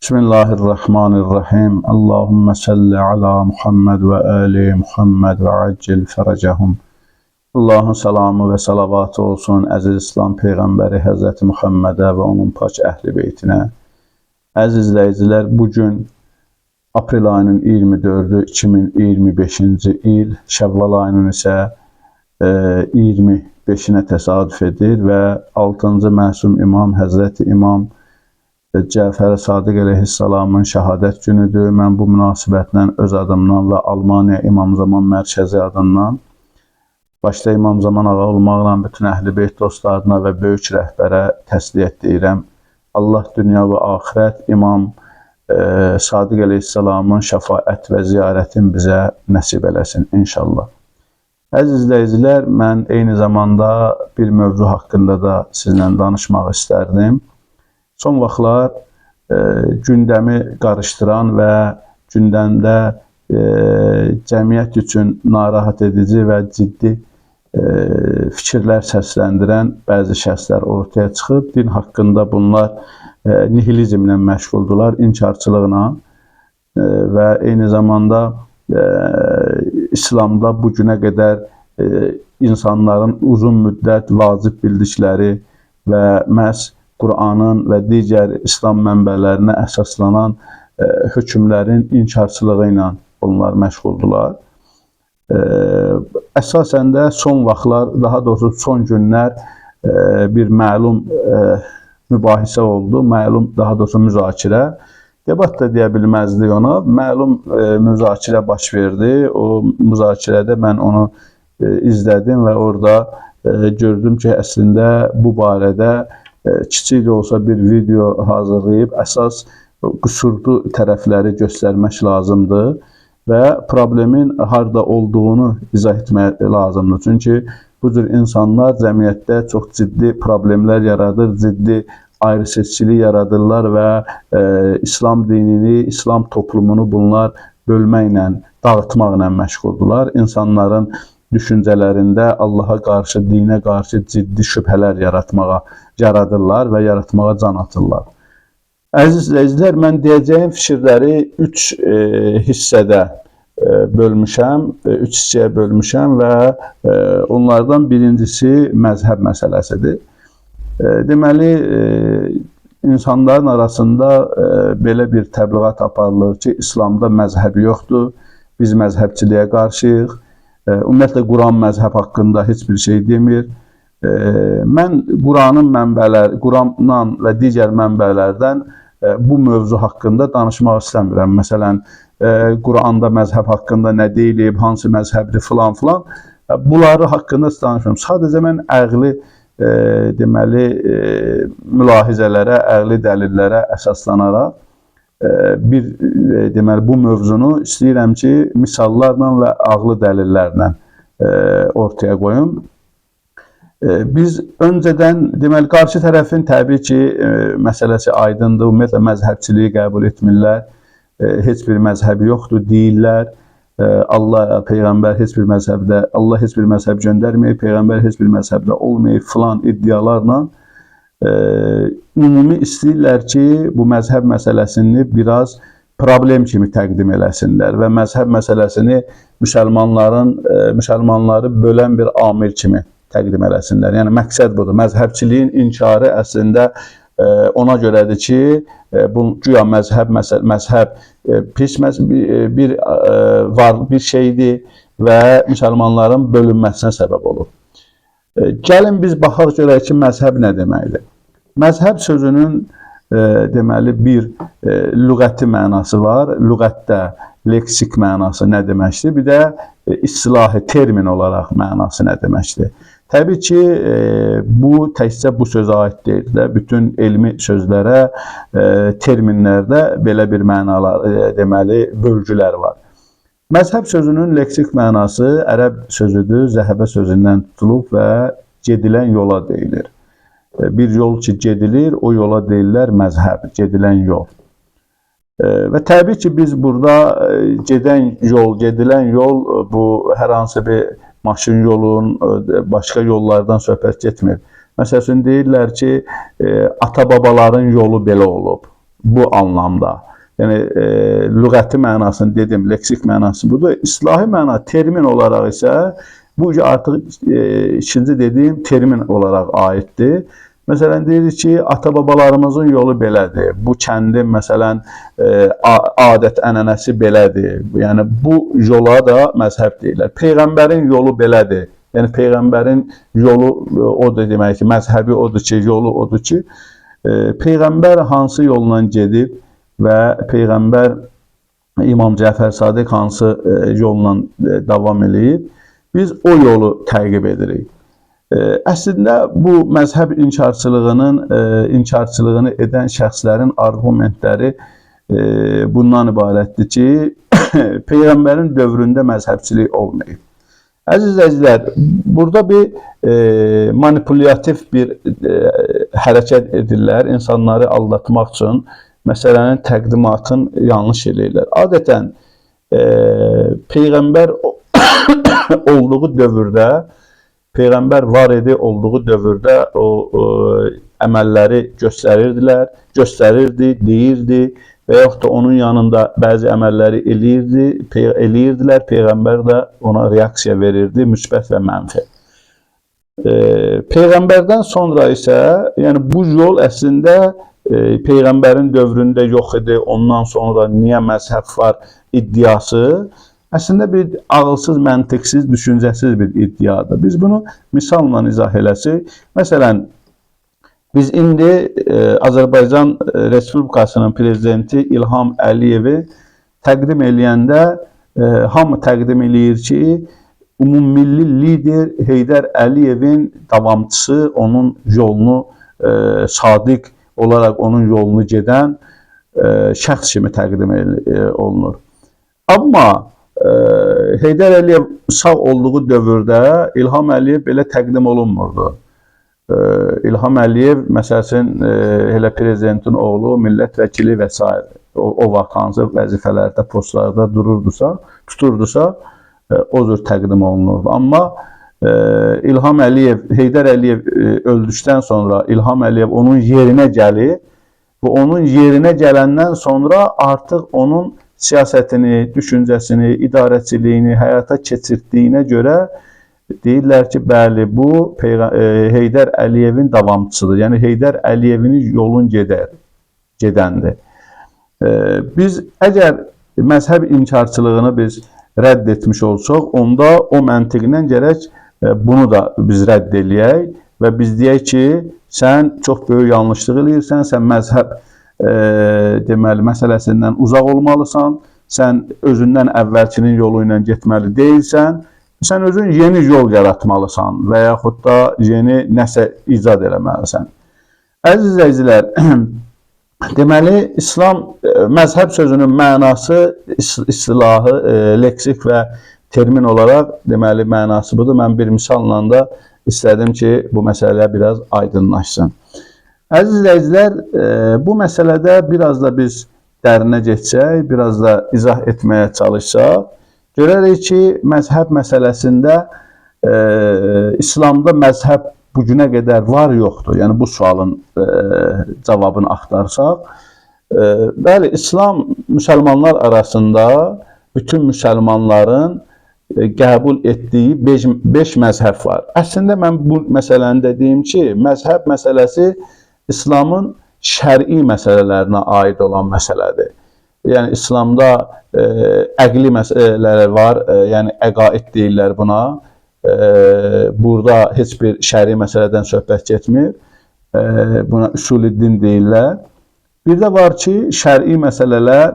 Bismillahirrahmanirrahim. Allahümme salli ala Muhammed ve ali Muhammed ve accil feracahum. Allahın salamı və salavatı olsun əziz İslam Peyğəmbəri Həzrəti Muhammedə və onun pak əhli beytinə. Əziz izləyicilər, bugün aprel ayının 24-ü 2025-ci il, Şəvval ayının isə 25-inə təsadüf edir və 6-cı məsum imam Həzrəti İmam Cəfər Sadiq əleyhissalamın şəhadət günüdür. Mən bu münasibətlə öz adımdan və Almaniya İmam Zaman Mərkəzi adından başda İmam Zaman ağa olmaqla bütün əhl-i beyt dostlarına və böyük rəhbərə təsliyyət deyirəm. Allah dünya və axirət İmam Sadiq əleyhissalamın şəfaət və ziyarətin bizə nəsib eləsin inşallah. Əziz izləyicilər, mən eyni zamanda bir mövzu haqqında da sizinlə danışmaq istərdim. Son vaxtlar gündəmi qarışdıran və gündəmdə cəmiyyət üçün narahat edici və ciddi fikirlər səsləndirən bəzi şəxslər ortaya çıxıb. Din haqqında bunlar nihilizmlə məşğuldular, inkarçılıqla və eyni zamanda İslamda bu günə qədər insanların uzun müddət vacib bildikləri və məhz Qur'anın və digər İslam mənbələrinə əsaslanan hökmlərin inkarçılığı ilə onlar məşğuldular. Əsasən də son vaxtlar, daha doğrusu son günlər bir məlum mübahisə oldu, daha doğrusu müzakirə. Debat da deyə bilməzdik ona, məlum müzakirə baş verdi. O müzakirədə mən onu izlədim və orada gördüm ki, əslində bu barədə kiçik də olsa bir video hazırlayıb əsas qüsurlu tərəfləri göstərmək lazımdır və problemin harda olduğunu izah etmək lazımdır. Çünki bu cür insanlar cəmiyyətdə çox ciddi problemlər yaradır, ciddi ayrı-seçkilik yaradırlar və İslam dinini, İslam toplumunu bunlar bölməklə, dağıtmaqla məşğuldurlar. İnsanların düşüncələrində Allaha qarşı, dinə qarşı ciddi şübhələr yaradırlar və yaratmağa can atırlar. Əziz izləyicilər, mən deyəcəyim fikirləri 3 hissədə bölmüşəm, 3 hissəyə bölmüşəm və onlardan birincisi məzhəb məsələsidir. Deməli, insanların arasında belə bir təbliğat aparılır ki, İslamda məzhəb yoxdur, biz məzhəbçiliyə qarşıyıq. Ümumiyyətlə, Quran məzhəb haqqında heç bir şey demir. Mən Qurandan və digər mənbələrdən bu mövzu haqqında danışmaq istəmirəm. Məsələn, Quranda məzhəb haqqında nə deyilib, hansı məzhəbdir filan. Bunları haqqında danışmıyorum. Sadəcə mən əqli deməli mülahizələrə, əqli dəlillərə əsaslanaraq deməli bu mövzunu istəyirəm ki, misallarla və ağlı dəlillərlə ortaya qoyum. Biz öncədən deməli qarşı tərəfin təbii ki, məsələsi aydındır. Ümumiyyətlə məzhəbçiliyi qəbul etmirlər. Heç bir məzhəbi yoxdur deyirlər. Allah Peyğəmbər heç bir məzhəbdə, Allah heç bir məzhəb göndərməyib, Peyğəmbər heç bir məzhəbdə olmayıb filan iddialarla ümumi istəyirlər ki, bu məzhəb məsələsini biraz problem kimi təqdim eləsinlər və məzhəb məsələsini müsəlmanları bölən bir amil kimi təqdim eləsinlər. Yəni, məqsəd budur. Məzhəbçiliyin inkarı əslində ona görədir ki, güya məzhəb pis bir şeydir və müsəlmanların bölünməsinə səbəb olur. Gəlin biz baxaq görək ki, məzhəb nə deməkdir? Məzhəb sözünün deməli bir lüğəti mənası var. Lüğətdə leksik mənası nə deməkdir? Bir də istilahi termin olaraq mənası nə deməkdir? Təbii ki, bu təkcə bu sözə aid deyil də, bütün elmi sözlərə, terminlərdə belə bir mənalar, deməli, bölgülər var. Məzhəb sözünün leksik mənası ərəb sözüdür, zəhəbə sözündən tutulub və gedilən yola deyilir. Bir yol ki gedilir, o yola deyirlər məzhəb, gedilən yol. Və təbii ki, biz burada gedilən yol, bu hər hansı bir maşın yolun, başqa yollardan söhbət getmir. Məsəl üçün deyirlər ki, ata-babaların yolu belə olub. bu anlamda. Yəni lüğəti mənasını dedim, leksik mənası budur. İslahi məna termin olaraq isə bu artıq ikinci dediyim termin olaraq aiddir. Məsələn, deyirik ki, ata-babalarımızın yolu belədir. Bu kəndin, məsələn, adət-ənənəsi belədir. Yəni, bu yola da məzhəb deyirlər. Peyğəmbərin yolu belədir. Yəni, Peyğəmbərin yolu odur demək ki, məzhəbi odur ki, yolu odur ki, Peyğəmbər hansı yolla gedib və Peyğəmbər İmam Cəfər Sadiq hansı yolla davam edib, biz o yolu təqib edirik. Əslində, bu məzhəb inkarçılığını edən şəxslərin argumentləri bundan ibarətdir ki, Peyğəmbərin dövründə məzhəbçilik olmayıb. Əziz izləyicilər, burada bir manipulyativ bir hərəkət edirlər, insanları aldatmaq üçün məsələnin təqdimatını yanlış eləyirlər. Adətən, Peyğəmbər olduğu dövrdə, Peyğəmbər var idi olduğu dövrdə o əməlləri göstərirdi, deyirdi və yaxud da onun yanında bəzi əməlləri eləyirdilər. Peyğəmbər də ona reaksiya verirdi, müsbət və mənfi. Peyğəmbərdən sonra isə, yəni bu yol əslində Peyğəmbərin dövründə yox idi, ondan sonra niyə məzhəb var iddiası əslində bir ağılsız, məntiqsiz, düşüncəsiz bir iddiadır. Biz bunu misalla izah eləsək, məsələn, biz indi Azərbaycan Respublikasının prezidenti İlham Əliyevi təqdim eləyəndə hamı təqdim eləyir ki, ümummilli lider Heydər Əliyevin davamçısı, onun yolunu sadiq olaraq onun yolunu gedən şəxs kimi təqdim olunur. Amma Heydər Əliyev sağ olduğu dövrdə İlham Əliyev belə təqdim olunmurdu. İlham Əliyev, məsələn, elə prezidentin oğlu, millət vəkili və s. o vaxt hansı vəzifələrdə, postlarda tuturdusa, o cür təqdim olunurdu. Amma İlham Əliyev, Heydər Əliyev öldükdən sonra İlham Əliyev onun yerinə gəlir və onun yerinə gələndən sonra artıq onun siyasətini, düşüncəsini, idarəçiliyini həyata keçirdiyinə görə deyirlər ki, bəli, bu Heydər Əliyevin davamçısıdır. Yəni, Heydər Əliyevin yolun gedəndir. Biz əgər məzhəb inkarçılığını biz rədd etmiş olsaq, onda o məntiqlə gərək bunu da biz rədd eləyək və biz deyək ki, sən çox böyük yanlışlıq eləyirsən, sən məzhəb deməli, məsələsindən uzaq olmalısan, sən özündən əvvəlkinin yolu ilə getməli deyilsən, sən özün yeni yol yaratmalısan və yaxud da yeni nəsə icad eləməlisən. Əziz izləyicilər, deməli, İslam məzhəb sözünün mənası, istilahı, leksik və termin olaraq deməli, mənası budur. Mən bir misalla da istədim ki, bu məsələ biraz aydınlaşsın. Əziz izləyicilər, bu məsələdə biraz da biz dərinə geçsək, biraz da izah etməyə çalışsaq, görərik ki, məzhəb məsələsində İslamda məzhəb bugünə qədər var, yoxdur. Yəni, bu sualın cavabını axtarsaq, bəli, İslam müsəlmanlar arasında bütün müsəlmanların qəbul etdiyi 5 məzhəb var. Əslində, mən bu məsələni də deyim ki, məzhəb məsələsi İslamın şəri məsələlərinə aid olan məsələdir. Yəni, İslamda əqli məsələlər var, yəni əqaid deyirlər buna. Burada heç bir şəri məsələdən söhbət getmir. Buna üsul-i din deyirlər. Bir də var ki, şəri məsələlər,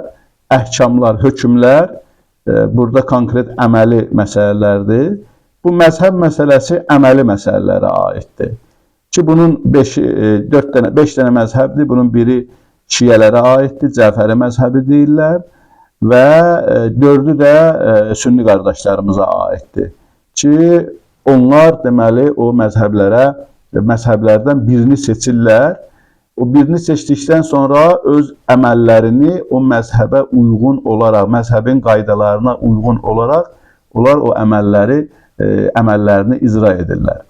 əhkamlar, hökmlər, burada konkret əməli məsələlərdir. Bu məzhəb məsələsi əməli məsələlərə aiddir. Ki, bunun 5 dənə məzhəbdir. Bunun biri şiyələrə aiddir, Cəfəri məzhəbi deyirlər və 4-ü də sünni qardaşlarımıza aiddir. Ki, onlar deməli o məzhəblərdən birini seçirlər. O birini seçdikdən sonra öz əməllərini o məzhəbə uyğun olaraq, məzhəbin qaydalarına uyğun olaraq onlar o əməllərini icra edirlər.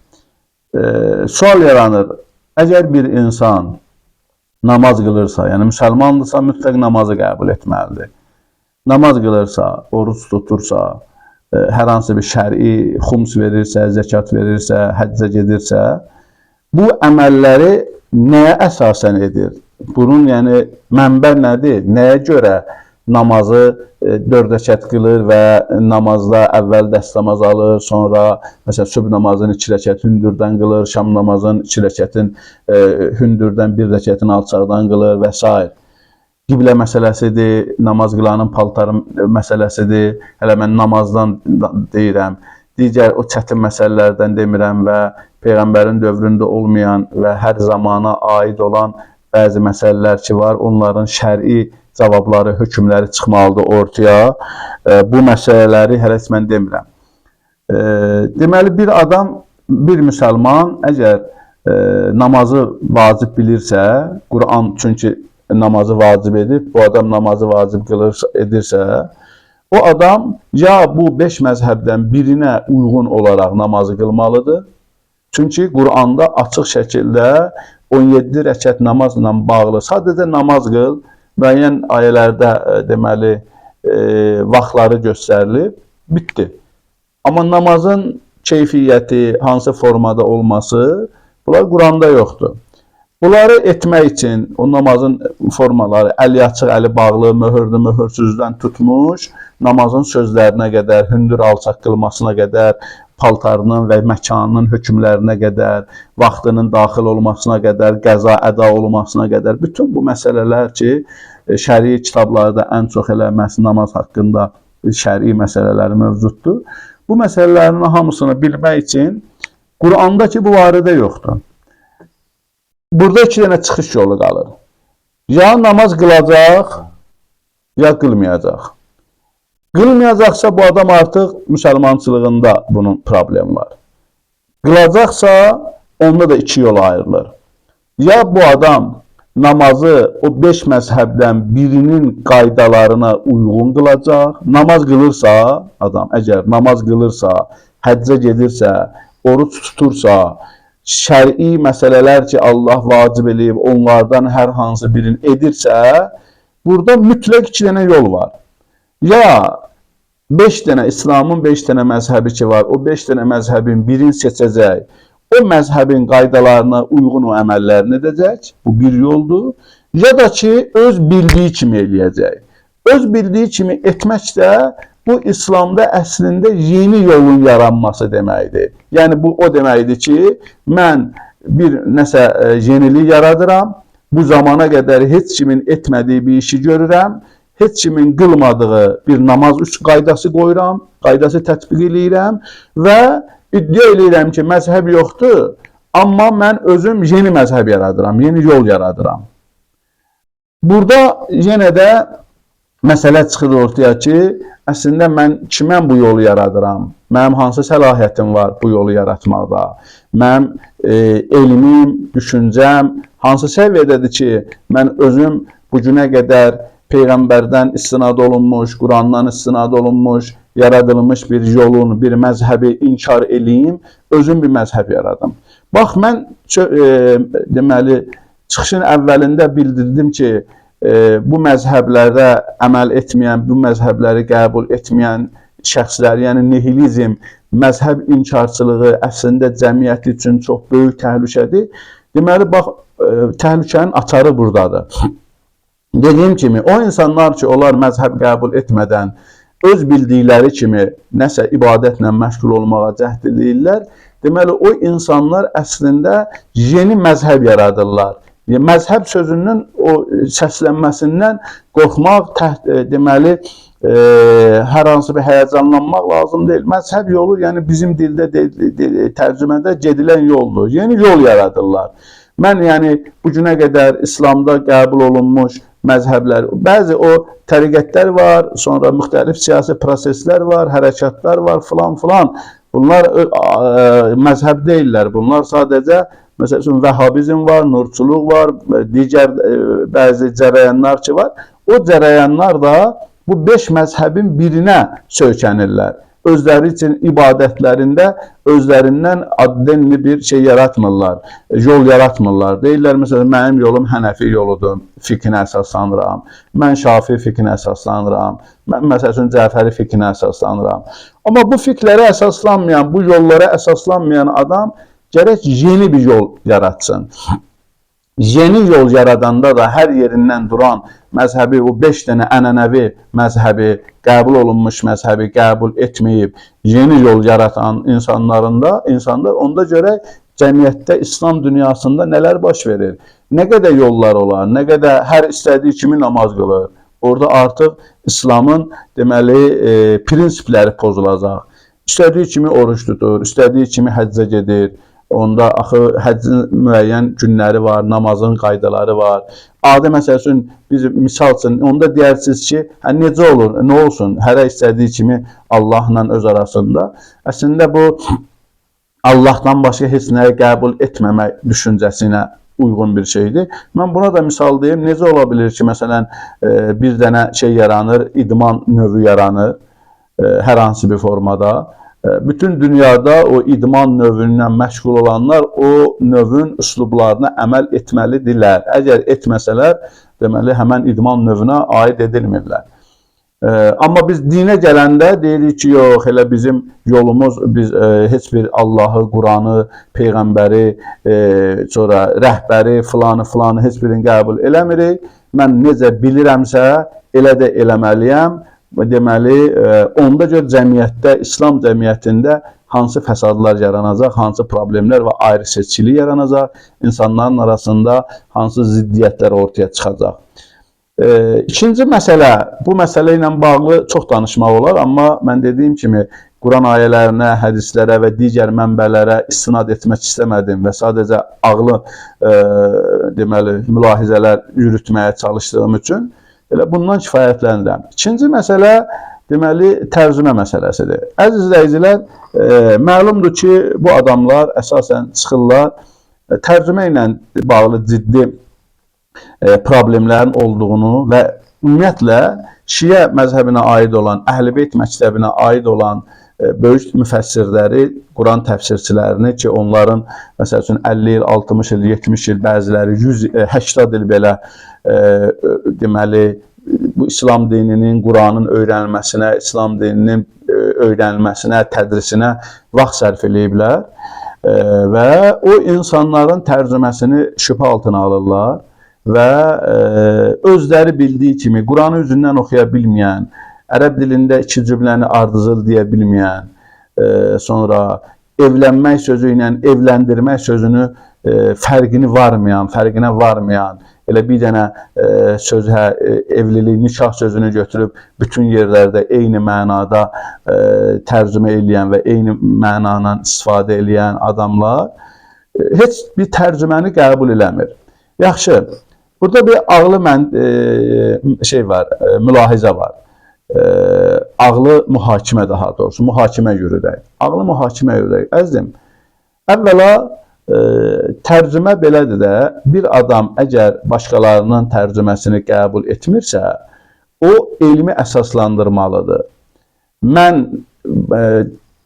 Sual yaranır, əgər bir insan namaz qılırsa, yəni müsəlmandırsa mütləq namazı qəbul etməlidir. Namaz qılırsa, oruç tutursa, hər hansı bir şəri xums verirsə, zəkat verirsə, həccə gedirsə, bu əməlləri nəyə əsasən edir? Bunun yəni mənbə nədir? Nəyə görə namazı 4 rəkət qılır və namazda əvvəl dəstəmaz alır, sonra məsələn sübh namazını 2 rəkət hündürdən qılır, şam namazını 2 rəkətin hündürdən 1 rəkətin alçaqdan qılır və s. Qiblə məsələsidir, namaz qılanın paltarı məsələsidir. Hələ mən namazdan deyirəm. Digər o çətin məsələlərdən demirəm və Peyğəmbərin dövründə olmayan və hər zamana aid olan bəzi məsələlər ki var, onların şəri cavabları, hökmləri çıxmalıdır ortaya. Bu məsələləri hələ mən demirəm. Deməli, bir adam, bir müsəlman əgər namazı vacib bilirsə, Quran çünki namazı vacib edib, bu adam namazı vacib edirsə, o adam ya bu 5 məzhəbdən birinə uyğun olaraq namazı qılmalıdır. Çünki Quranda açıq şəkildə 17 rəkət namazla bağlı sadəcə namaz qıl, müəyyən ayələrdə deməli vaxtları göstərilib, bitdi. Amma namazın keyfiyyəti, hansı formada olması, bunlar Quranda yoxdur. Bunları etmək üçün o namazın formaları əli açıq, əli bağlı, möhürlü, möhürsüzdən tutmuş, namazın sözlərinə qədər, hündür alçaq qılmasına qədər, paltarının və məkanının hökmlərinə qədər, vaxtının daxil olmasına qədər, qəza əda olmasına qədər, bütün bu məsələlər ki, şəri kitablarda ən çox eləməsi namaz haqqında şəri məsələləri mövcuddur. Bu məsələlərin hamısını bilmək üçün Qurandakı bu barədə yoxdur. Burada 2 dənə çıxış yolu qalır. Ya namaz qılacaq, ya qılmayacaq. Qılmayacaqsa bu adam artıq müsəlmançılığında bunun problemi var. Qılacaqsa onda da 2 yola ayrılır. Ya bu adam namazı o 5 məzhəbdən birinin qaydalarına uyğun qılacaq. Namaz qılırsa adam, əgər namaz qılırsa, həccə gedirsə, oruç tutursa, şəri məsələlər ki Allah vacib eləyib, onlardan hər hansı birini edirsə, burada mütləq 2 dənə yol var. Ya 5 dənə, İslamın 5 dənə məzhəbi ki var, o 5 dənə məzhəbin birini seçəcək, o məzhəbin qaydalarına uyğun o əməllərini edəcək, bu bir yoldur. Ya da ki, öz bildiyi kimi eləyəcək. Öz bildiyi kimi etmək də bu İslamda əslində yeni yolun yaranması deməkdir. Yəni bu o deməkdir ki, mən bir nəsə yenilik yaradıram, bu zamana qədər heç kimin etmədiyi bir işi görürəm, heç kimin qılmadığı bir namaz qaydası qoyuram, qaydası tətbiq eləyirəm və iddia eləyirəm ki, məzhəb yoxdur, amma mən özüm yeni məzhəb yaradıram, yeni yol yaradıram. Burada yenə də məsələ çıxır ortaya ki, əslində mən kimən bu yolu yaradıram? Mənim hansı səlahiyyətim var bu yolu yaratmaqda? Mənim elmim, düşüncəm hansı səviyyədədir ki, mən özüm bu günə qədər Peyğəmbərdən istinad olunmuş, Qurandan istinad olunmuş, yaradılmış bir yolun, bir məzhəbi inkar eləyim, özüm bir məzhəb yaradım. Bax, mən deməli, çıxışın əvvəlində bildirdim ki, bu məzhəblərdə əməl etməyən, bu məzhəbləri qəbul etməyən şəxslər, yəni nihilizm, məzhəb inkarçılığı əslində cəmiyyət üçün çox böyük təhlükədir. Deməli, bax, təhlükənin açarı buradadır. Dediyim kimi, o insanlar ki, onlar məzhəb qəbul etmədən öz bildikləri kimi nəsə ibadətlə məşğul olmağa cəhd edirlər, deməli, o insanlar əslində yeni məzhəb yaradırlar. Məzhəb sözünün o səslənməsindən qorxmaq, deməli, hər hansı bir həyəcanlanmaq lazım deyil. Məzhəb yolu, yəni bizim dildə tərcümədə gedilən yoldur. Yeni yol yaradırlar. Mən, yəni, bu günə qədər İslamda qəbul olunmuş məzhəblər, bəzi o təriqətlər var, sonra müxtəlif siyasi proseslər var, hərəkatlar var, filan. Bunlar məzhəb deyirlər. Bunlar sadəcə, məsəl üçün, vəhhabizm var, nurçuluq var, digər bəzi cərəyanlar ki var. O cərəyanlar da bu 5 məzhəbin birinə söykənirlər. özləri üçün ibadətlərində özlərindən addenli bir şey yaratmırlar, yol yaratmırlar. Deyirlər, məsələn, mənim yolum Hənəfi yoludur, fikrinə əsaslanıram. Mən Şafi fikrinə əsaslanıram. Mən, məsələn, Cəfəri fikrinə əsaslanıram. Amma bu fikrlərə əsaslanmayan, bu yollara əsaslanmayan adam gərək yeni bir yol yaratsın. Yeni yol yaradanda da hər yerindən duran məzhəbi, o 5 dənə ənənəvi məzhəbi, qəbul olunmuş məzhəbi qəbul etməyib, yeni yol yaratan insanlar onda görək cəmiyyətdə, İslam dünyasında nələr baş verir? Nə qədər yollar olar, nə qədər hər istədiyi kimi namaz qılır. Orada artıq İslamın deməli prinsipləri pozulacaq. İstədiyi kimi oruç tutur, istədiyi kimi həccə gedir. Onda axı həccin müəyyən günləri var, namazın qaydaları var. Adi məsəl üçün biz misal üçün onda deyirsiniz ki, necə olur, nə olsun, hərə istədiyi kimi Allahla öz arasında. Əslində bu Allahdan başqa heç nəyi qəbul etməmək düşüncəsinə uyğun bir şeydir. Mən buna da misal deyim, necə ola bilir ki, məsələn, bir dənə şey yaranır, idman növü yaranır, hər hansı bir formada. Bütün dünyada o idman növündən məşğul olanlar o növün üslublarına əməl etməlidirlər. Əgər etməsələr, deməli, həmən idman növünə aid edilmirlər. Amma biz dinə gələndə deyirik ki, yox, elə bizim yolumuz, biz heç bir Allahı, Quranı, Peyğəmbəri, sonra rəhbəri, filanı heç birini qəbul eləmirik. Mən necə bilirəmsə, elə də eləməliyəm. Deməli, onda gör cəmiyyətdə, İslam cəmiyyətində hansı fəsadlar yaranacaq, hansı problemlər və ayrı-seçkilik yaranacaq, insanların arasında hansı ziddiyyətlər ortaya çıxacaq. İkinci məsələ, bu məsələ ilə bağlı çox danışmaq olar, amma mən dediyim kimi Quran ayələrinə, hədislərə və digər mənbələrə istinad etmək istəmədim və sadəcə ağlı deməli, mülahizələr yürütməyə çalışdığım üçün elə bundan kifayətlənirəm. İkinci məsələ, deməli, tərcümə məsələsidir. Əziz izləyicilər, məlumdur ki, bu adamlar əsasən çıxırlar, tərcümə ilə bağlı ciddi problemlərin olduğunu və ümumiyyətlə Şiə məzhəbinə aid olan, Əhl-i Beyt məktəbinə aid olan böyük müfəssirləri, Quran təfsirçilərini ki, onların məsəl üçün 50 il, 60 il, 70 il, bəziləri 180 il belə deməli, bu İslam dininin, Quranın öyrənilməsinə, İslam dininin öyrənilməsinə, tədrisinə vaxt sərf eləyiblər və o insanların tərcüməsini şübhə altına alırlar və özləri bildiyi kimi Quranı üzündən oxuya bilməyən, ərəb dilində 2 cümləni ardıcıl deyə bilməyən, sonra evlənmək sözü ilə evləndirmək sözünü fərqinə varmayan, elə bir dənə söz, evlilik, nikah sözünü götürüb bütün yerlərdə eyni mənada tərcümə eləyən və eyni mənanla istifadə eləyən adamlar heç bir tərcüməni qəbul eləmir. Yaxşı, burada bir ağlı mülahizə var. Ağlı mühakimə, daha doğrusu mühakimə yürüdək. Ağlı mühakimə yürüdək. Əzizim, əvvəla tərcümə belədir də, bir adam əgər başqalarının tərcüməsini qəbul etmirsə, o elmi əsaslandırmalıdır. Mən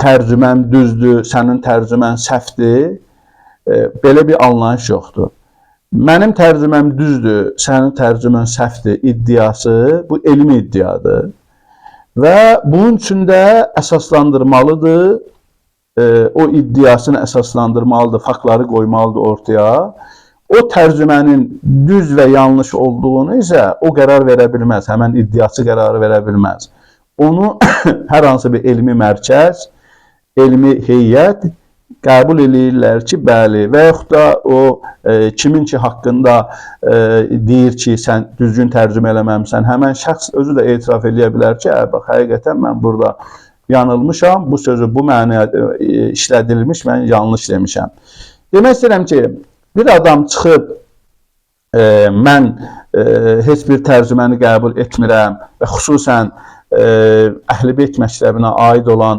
tərcüməm düzdür, sənin tərcümən səhvdir, belə bir anlayış yoxdur. Mənim tərcüməm düzdür, sənin tərcümən səhvdir iddiası, bu elmi iddiadır. Və bunun üçün də əsaslandırmalıdır, o iddiasını əsaslandırmalıdır, faktları qoymalıdır ortaya. O tərcümənin düz və yanlış olduğunu isə o qərar verə bilməz, həmən iddiası qərarı verə bilməz. Onu hər hansı bir elmi mərkəz, elmi heyət qəbul eləyirlər ki, bəli, və yaxud da o kimin ki haqqında deyir ki, sən düzgün tərcümə eləməmsən, həmən şəxs özü də etiraf eləyə bilər ki, bax, həqiqətən mən burada yanılmışam, bu sözü bu mənaya işlədilmiş, mən yanlış demişəm. Demək istəyirəm ki, bir adam çıxıb, mən heç bir tərcüməni qəbul etmirəm və xüsusən Əhl-i Beyt məktəbinə aid olan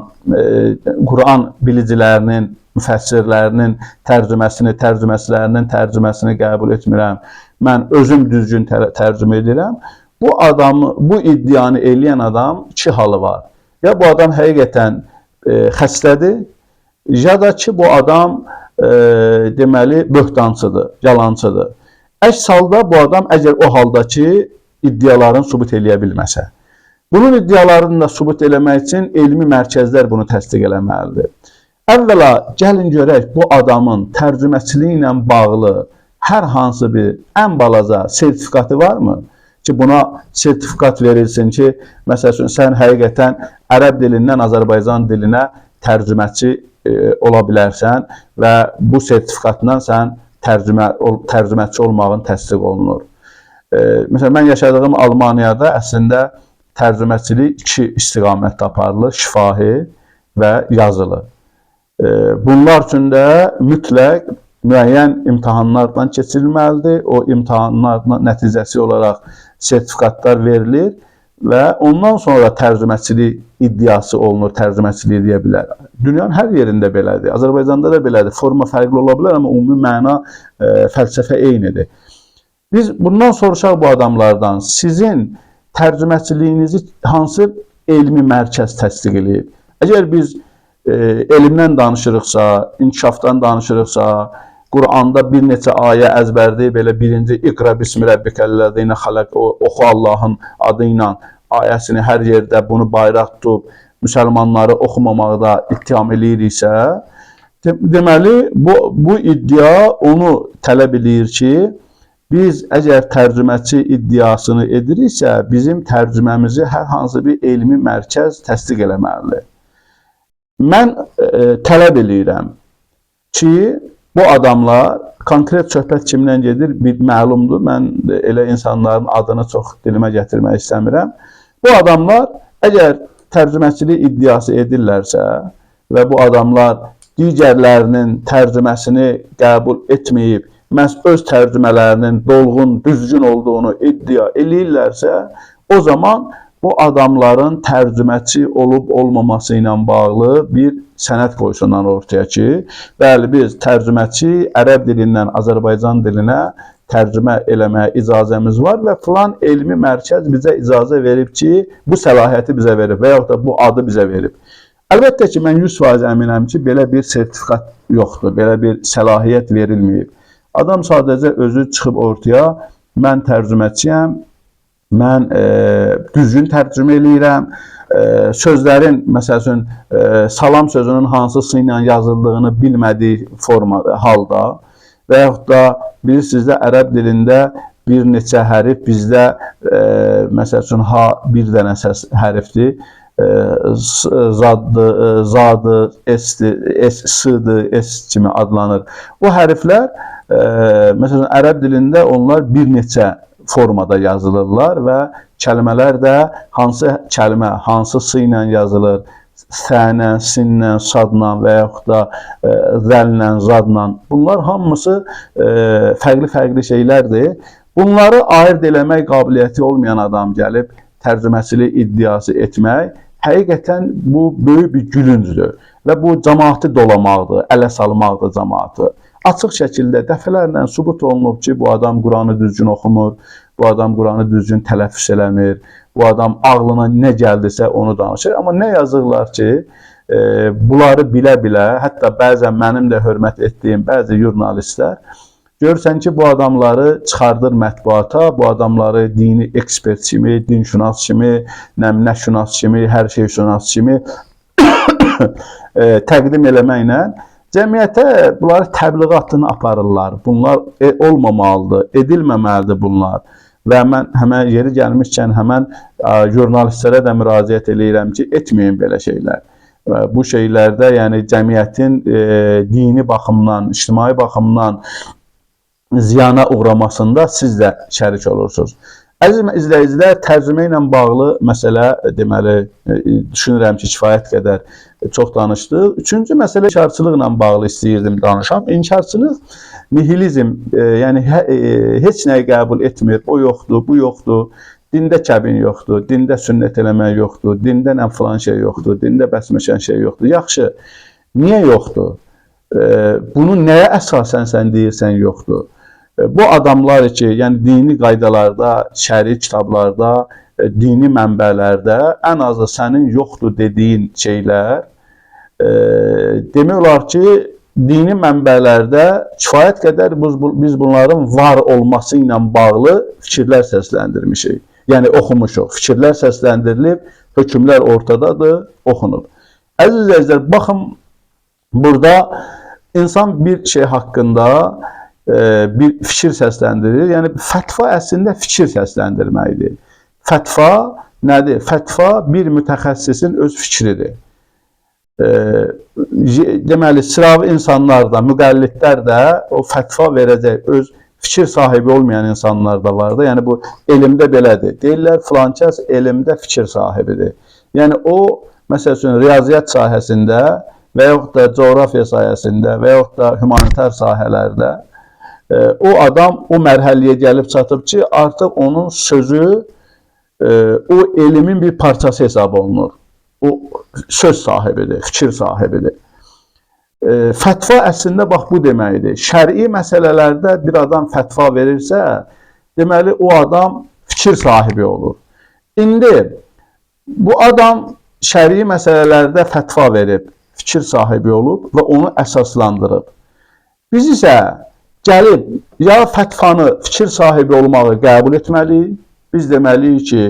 Quran bilicilərinin, müfəssirlərinin tərcüməsinin qəbul etmirəm. Mən özüm düzgün tərcümə edirəm. Bu iddianı eləyən adam iki halı var. Ya bu adam həqiqətən xəstədir, ya da ki bu adam deməli böhtancıdır, yalancıdır. Əks halda bu adam əgər o halda ki iddialarını sübut eləyə bilməsə. Bunun iddialarını da sübut eləmək üçün elmi mərkəzlər bunu təsdiq eləməlidir. Əvvəla gəlin görək bu adamın tərcüməçiliyi ilə bağlı hər hansı bir ən balaca sertifikatı varmı? Ki buna sertifikat verilsin ki, məsələn sən həqiqətən ərəb dilindən Azərbaycan dilinə tərcüməçi ola bilərsən və bu sertifikatla sən tərcüməçi olmağın təsdiq olunur. Məsələn, mən yaşadığım Almaniyada əslində tərcüməçilik iki istiqamətdə aparılır, şifahi və yazılı. Bunlar üçün də mütləq müəyyən imtahanlardan keçirilməlidir. O imtahanların nəticəsi olaraq sertifikatlar verilir və ondan sonra tərcüməçilik iddiası olunur, tərcüməçilik deyə bilər. Dünyanın hər yerində belədir. Azərbaycanda da belədir. Forma fərqli ola bilər, amma ümumi məna, fəlsəfə eynidir. Biz bundan soruşaq bu adamlardan, sizin tərcüməçiliyinizi hansı elmi mərkəz təsdiq eləyib? Əgər biz elmdən danışırıqsa, inkişafdan danışırıqsa, Quranda bir neçə ayə əzbərləyib belə birinci İqra bismi rabbikəllezîne xalaq oxu Allahın adı ilə ayəsini hər yerdə bunu bayraq tutub müsəlmanları oxumamaqda ittiham eləyiriksə, deməli bu iddia onu tələb eləyir ki, biz əgər tərcüməçi iddiasını ediriksə, bizim tərcüməmizi hər hansı bir elmi mərkəz təsdiq eləməlidir. Mən tələb eləyirəm ki, bu adamlar, konkret söhbət kimdən gedir, məlumdur, mən elə insanların adını çox dilimə gətirmək istəmirəm. Bu adamlar, əgər tərcüməçilik iddiası edirlərsə və bu adamlar digərlərinin tərcüməsini qəbul etməyib, məhz öz tərcümələrinin dolğun, düzgün olduğunu iddia eləyirlərsə, o zaman bu adamların tərcüməçi olub-olmaması ilə bağlı bir sənəd qoysunlar ortaya ki, bəli, biz tərcüməçi ərəb dilindən Azərbaycan dilinə tərcümə eləməyə icazəmiz var və filan elmi mərkəz bizə icazə verib ki, bu səlahiyyəti bizə verib və yaxud da bu adı bizə verib. Əlbəttə ki, mən 100% əminəm ki, belə bir sertifikat yoxdur, belə bir səlahiyyət verilməyib. Adam sadəcə özü çıxıb ortaya, mən tərcüməçiyəm, mən düzgün tərcümə eləyirəm, sözlərin, məsəl üçün, salam sözünün hansısı ilə yazıldığını bilmədiyi halda və yaxud da bilirsiniz də ərəb dilində bir neçə hərif, bizdə, məsəl üçün, ha bir dənə səs hərifdir, zadı, s-dır, s kimi adlanır. O hərflər, məsələn, ərəb dilində onlar bir neçə formada yazılırlar və kəlmələr də hansı kəlmə, hansı s ilə yazılır, sənlə, sinlə, sadla və yaxud da zəllə, zadla. Bunlar hamısı fərqli-fərqli şeylərdir. Bunları ayırt eləmək qabiliyyəti olmayan adam gəlib tərcüməçilik iddiası etmək, həqiqətən bu böyük bir gülüncdür və bu cəmaatı dolamaqdır, ələ salmaqdır cəmaatı. Açıq şəkildə dəfələrlə sübut olunub ki, bu adam Quranı düzgün oxumur, bu adam Quranı düzgün tələffüz eləmir, bu adam ağlına nə gəldisə onu danışır. Amma nə yazırlar ki, bunları bilə-bilə, hətta bəzən mənim də hörmət etdiyim bəzi jurnalistlər, görürsən ki, bu adamları çıxardır mətbuata, bu adamları dini ekspert kimi, dinşünas kimi, nəşünas kimi, hər şey şünas kimi təqdim eləməklə cəmiyyətə bunları təbliğatını aparırlar. Bunlar olmamalıdır, edilməməlidir bunlar. Və mən həmən yeri gəlmişkən həmən jurnalistlərə də müraciət eləyirəm ki, etməyin belə şeylər. Bu şeylərdə yəni cəmiyyətin dini baxımdan, ictimai baxımdan ziyana uğramasında siz də şərik olursunuz. Əziz izləyicilər, tərcümə ilə bağlı məsələ deməli düşünürəm ki, kifayət qədər çox danışdıq. Üçüncü məsələ inkarçılıqla bağlı istəyirdim danışam. İnkarçılıq nihilizm, yəni heç nəyi qəbul etmir, o yoxdur, bu yoxdur. Dində kəbin yoxdur, dində sünnət eləmək yoxdur, dində nə filan şey yoxdur, dində bəsməşən şey yoxdur. Yaxşı, niyə yoxdur? Bunu nəyə əsasən sən deyirsən yoxdur? Bu adamlar ki, yəni dini qaydalarda, şəri kitablarda, dini mənbələrdə ən azı sənin yoxdur dediyin şeylər demək olar ki, dini mənbələrdə kifayət qədər biz bunların var olması ilə bağlı fikirlər səsləndirmişik. Yəni oxumuşuq. Fikirlər səsləndirilib, hökmlər ortadadır, oxunub. Əziz izləyicilər, baxın, burada insan bir şey haqqında bir fikir səsləndirir. Yəni fətva əslində fikir səsləndirməkdir. Fətva nədir? Fətva bir mütəxəssisin öz fikridir. Deməli, sıravi insanlar da, müqəllidlər də o fətva verəcək, öz fikir sahibi olmayan insanlar da var da. Yəni bu elmdə belədir. Deyirlər, filan kəs elmdə fikir sahibidir. Yəni o, məsəl üçün, riyaziyyat sahəsində və yaxud da coğrafiya sahəsində və yaxud da humanitar sahələrdə o adam o mərhələyə gəlib çatıb ki, artıq onun sözü o elmin bir parçası hesab olunur. O söz sahibidir, fikir sahibidir. Fətva əslində bax bu deməkdir. Şəri məsələlərdə bir adam fətva verirsə, deməli o adam fikir sahibi olur. İndi bu adam şəri məsələlərdə fətva verib, fikir sahibi olub və onu əsaslandırıb. Biz isə gəlib ya fətvanı fikir sahibi olmağı qəbul etməliyik, biz deməliyik ki,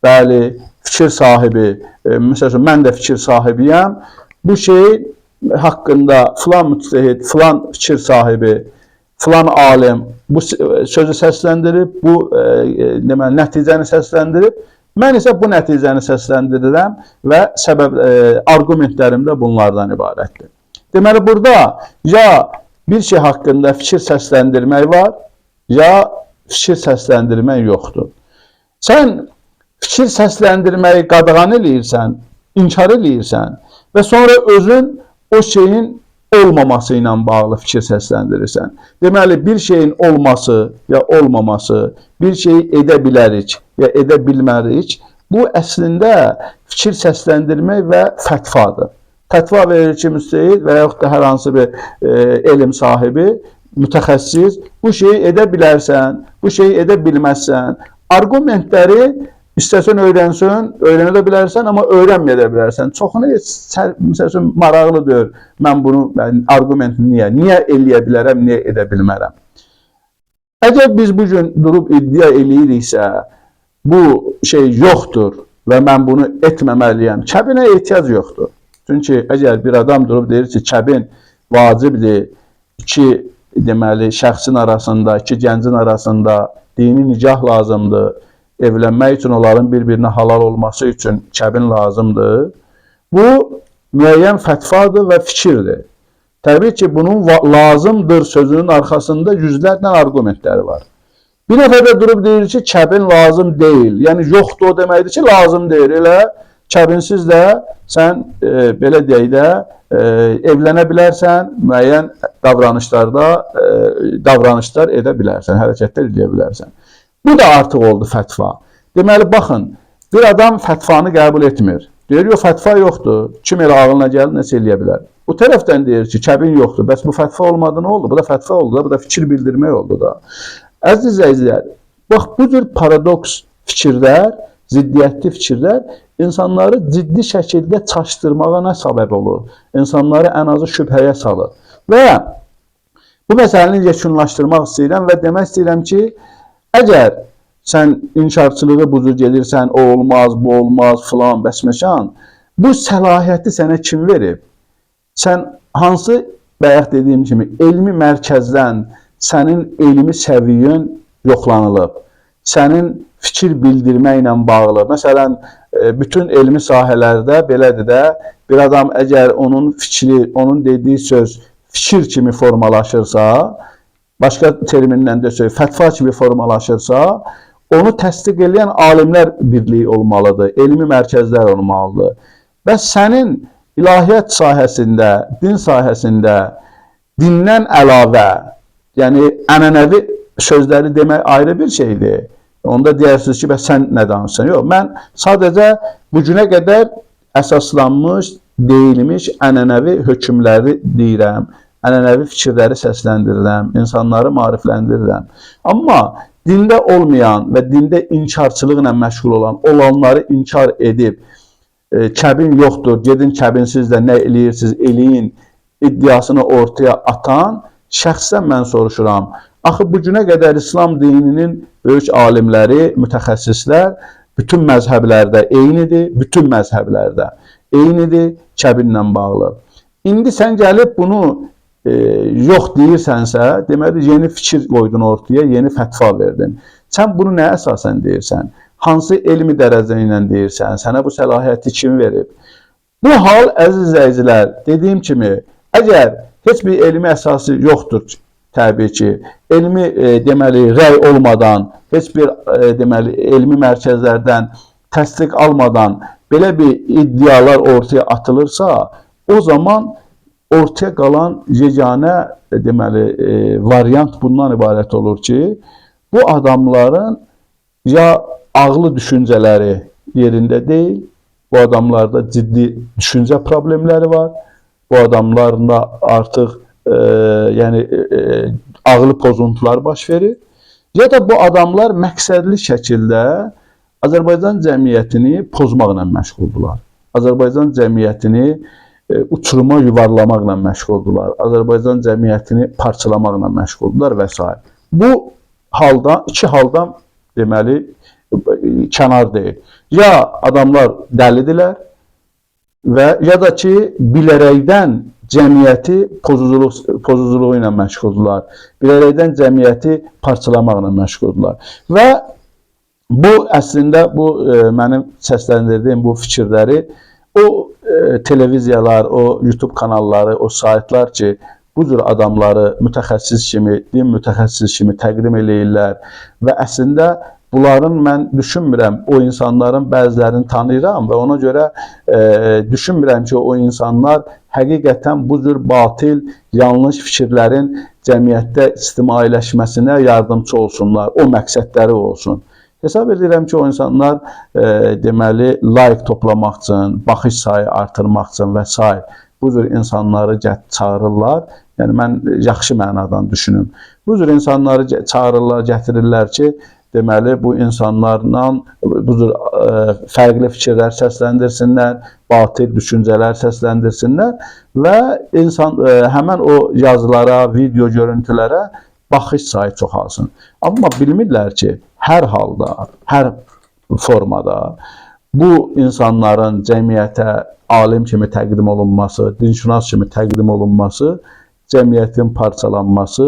bəli, fikir sahibi, məsələn, mən də fikir sahibiyəm, bu şey haqqında filan müctəhid, filan fikir sahibi, filan alim bu sözü səsləndirib, bu nəticəni səsləndirib, mən isə bu nəticəni səsləndirirəm və argumentlərim də bunlardan ibarətdir. Deməli, burada ya bir şey haqqında fikir səsləndirmək var, ya fikir səsləndirmək yoxdur. Sən fikir səsləndirməyi qadağan eləyirsən, inkar eləyirsən və sonra özün o şeyin olmaması ilə bağlı fikir səsləndirirsən. Deməli, bir şeyin olması ya olmaması, bir şeyi edə bilərik ya edə bilmərik, bu əslində fikir səsləndirmək və fətvadır. Fətva verir ki, müstəhid və yaxud da hər hansı bir elm sahibi, mütəxəssis, bu şeyi edə bilərsən, bu şeyi edə bilməzsən. Argumentləri İstəsən öyrənsən, öyrənə də bilərsən, amma öyrənməyə də bilərsən. Çoxunu, məsəl üçün, maraqlıdır. Mən bunu, argumentini niyə eləyə bilərəm, niyə edə bilmərəm. Əgər biz bugün durub iddia eləyiriksə, bu şey yoxdur və mən bunu etməməliyəm, kəbinə ehtiyac yoxdur. Çünki əgər bir adam durub deyir ki, kəbin vacibdir, deməli, şəxsin arasında, iki gəncin arasında dini nikah lazımdır, evlənmək üçün onların bir-birinə halal olması üçün kəbin lazımdır. Bu, müəyyən fətvadır və fikirdir. Təbii ki, bunun lazımdır sözünün arxasında yüzlərlə argumentləri var. Bir nəfər də durub deyir ki, kəbin lazım deyil. Yəni, yoxdur o deməkdir ki, lazım deyil. Elə kəbinsiz də sən, belə deyək də, evlənə bilərsən, müəyyən davranışlar edə bilərsən, hərəkətlər edə bilərsən. Bu da artıq oldu fətva. Deməli, baxın, bir adam fətvanı qəbul etmir. Deyir, yox, fətva yoxdur. Kim elə ağılına gəlir, nəsə eləyə bilər. Bu tərəfdən deyir ki, kəbin yoxdur. Bəs bu fətva olmadı, nə oldu? Bu da fətva oldu da, bu da fikir bildirmək oldu da. Əziz izləyicilər, bax, bu cür paradoks fikirlər, ziddiyyətli fikirlər insanları ciddi şəkildə çaşdırmağa nə səbəb olur? İnsanları ən azı şübhəyə salır. Və bu məsələni yekunlaşdırmaq istəyirəm və demək istəyirəm ki, əgər sən inkarçılığı bucur gedirsən, o olmaz, bu olmaz, filan, bəsməkan, bu səlahiyyəti sənə kim verib? Sən hansı, bayaq dediyim kimi, elmi mərkəzdən sənin elmi səviyyən yoxlanılıb, sənin fikir bildirməklə bağlı, məsələn, bütün elmi sahələrdə belədir də, bir adam əgər onun fikri, onun dediyi söz fikir kimi formalaşırsa, başqa terminlə desək, fətva kimi formalaşırsa, onu təsdiq edən alimlər birliyi olmalıdır, elmi mərkəzlər olmalıdır. Və sənin ilahiyyat sahəsində, din sahəsində dindən əlavə, yəni ənənəvi sözləri demək ayrı bir şeydir. Onda deyirsiniz ki, sən nə danışsan? Yox, mən sadəcə bu günə qədər əsaslanmış, deyilmiş ənənəvi hökmləri deyirəm, ənənəvi fikirləri səsləndirirəm, insanları maarifləndirirəm. Amma dində olmayan və dində inkarçılıqla məşğul olanları inkar edib, kəbin yoxdur, gedin kəbinsiz də nə eləyirsiniz, eləyin iddiasını ortaya atan şəxsən mən soruşuram. Axı bu günə qədər İslam dininin böyük alimləri, mütəxəssislər bütün məzhəblərdə eynidir, bütün məzhəblərdə eynidir kəbinlə bağlı. İndi sən gəlib bunu yox deyirsənsə, deməli yeni fikir qoydun ortaya, yeni fətva verdin. Sən bunu nəyə əsasən deyirsən? Hansı elmi dərəcə ilə deyirsən? Sənə bu səlahiyyəti kim verib? Bu hal, əziz izləyicilər, dediyim kimi, əgər heç bir elmi əsası yoxdur, təbii ki, elmi deməli rəy olmadan, heç bir deməli elmi mərkəzlərdən təsdiq almadan belə bir iddialar ortaya atılırsa, o zaman ortaya qalan yeganə deməli variant bundan ibarət olur ki, bu adamların ya ağlı düşüncələri yerində deyil, bu adamlarda ciddi düşüncə problemləri var, bu adamlarında artıq yəni ağlı pozuntular baş verir, ya da bu adamlar məqsədli şəkildə Azərbaycan cəmiyyətini pozmaqla məşğuldurlar. Azərbaycan cəmiyyətini uçuruma yuvarlamaqla məşğuldurlar. Azərbaycan cəmiyyətini parçalamaqla məşğuldurlar və s. Bu haldan, iki haldan deməli kənar deyil. Ya adamlar dəlidirlər və ya da ki bilərəkdən cəmiyyəti pozuculuğu ilə məşğuldurlar. Bilərəkdən cəmiyyəti parçalamaqla məşğuldurlar. Və bu əslində bu mənim səsləndirdiyim bu fikirləri o televiziyalar, o YouTube kanalları, o saytlar ki, bu cür adamları mütəxəssis kimi, din mütəxəssis kimi təqdim eləyirlər və əslində bunların mən düşünmürəm, o insanların bəzilərini tanıyıram və ona görə düşünmürəm ki, o insanlar həqiqətən bu cür batil, yanlış fikirlərin cəmiyyətdə ictimailəşməsinə yardımcı olsunlar, o məqsədləri olsun. Hesab edirəm ki, o insanlar deməli like toplamaq üçün, baxış sayı artırmaq üçün və s. bu cür insanları çağırırlar. Yəni mən yaxşı mənadan düşünüm. Bu cür insanları çağırırlar, gətirirlər ki, deməli bu insanlarla bu cür fərqli fikirlər səsləndirsinlər, batil düşüncələr səsləndirsinlər və həmən o yazılara, video görüntülərə baxış sayı çoxalsın. Amma bilmirlər ki, hər halda, hər formada bu insanların cəmiyyətə alim kimi təqdim olunması, dinşünas kimi təqdim olunması, cəmiyyətin parçalanması,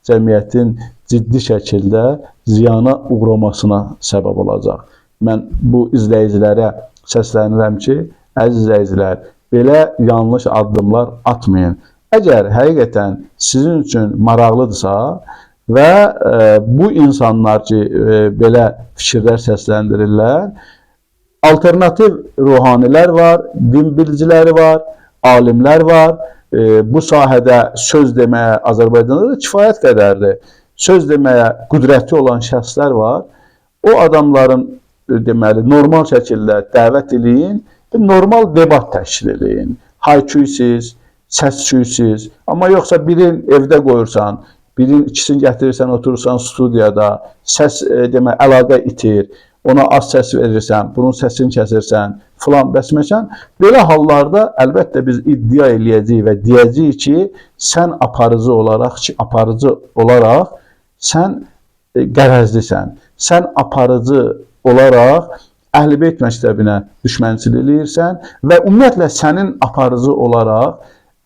cəmiyyətin ciddi şəkildə ziyana uğramasına səbəb olacaq. Mən bu izləyicilərə səslənirəm ki, əziz izləyicilər, belə yanlış addımlar atmayın. Əgər həqiqətən sizin üçün maraqlıdırsa və bu insanlar ki, belə fikirlər səsləndirirlər, alternativ ruhanilər var, din biliciləri var, alimlər var. Bu sahədə söz deməyə Azərbaycanda da kifayət qədərdir. Söz deməyə qüdrəti olan şəxslər var. O adamların deməli normal şəkildə dəvət eləyin, normal debat təşkil eləyin. Hayküysiz, səs-küysiz, amma yoxsa birin evdə qoyursan, birin ikisini gətirirsən, oturursan studiyada, səs demək, əlaqə itir, ona az səs verirsən, bunun səsini kəsirsən, filan bəsməsən, belə hallarda əlbəttə biz iddia eləyəcəyik və deyəcəyik ki, sən aparıcı olaraq sən qərəzlisən, sən aparıcı olaraq Əhl-i-Beyt məktəbinə düşmənçilik eləyirsən və ümumiyyətlə sənin aparıcı olaraq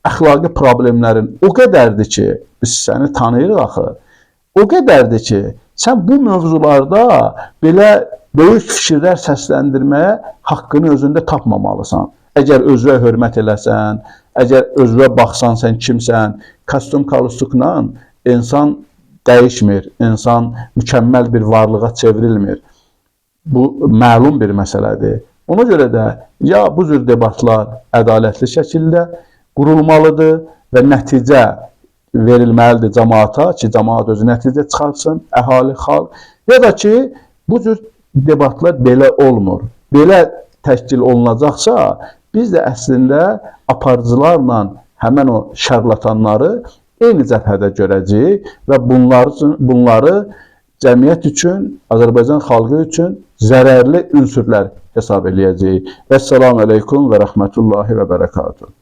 əxlaqi problemlərin o qədərdir ki, biz səni tanıyırıq axı, o qədərdir ki, sən bu mövzularda belə böyük fikirlər səsləndirməyə haqqını özündə tapmamalısan. Əgər özünə hörmət eləsən, əgər özünə baxsan, sən kimsən, kostyum-kalustukla insan dəyişmir, insan mükəmməl bir varlığa çevrilmir. Bu məlum bir məsələdir. Ona görə də ya bu cür debatlar ədalətli şəkildə qurulmalıdır və nəticə verilməlidir cəmaata ki, cəmaat özü nəticə çıxarsın, əhali, xalq. Ya da ki, bu cür debatlar belə olmur. Belə təşkil olunacaqsa, biz də əslində aparıcılarla həmən o şərlatanları eyni cəbhədə görəcəyik və bunları cəmiyyət üçün, Azərbaycan xalqı üçün zərərli ünsürlər hesab eləyəcəyik. Əssalamu aleykum və rəhmətullahi və bərəkatuhu.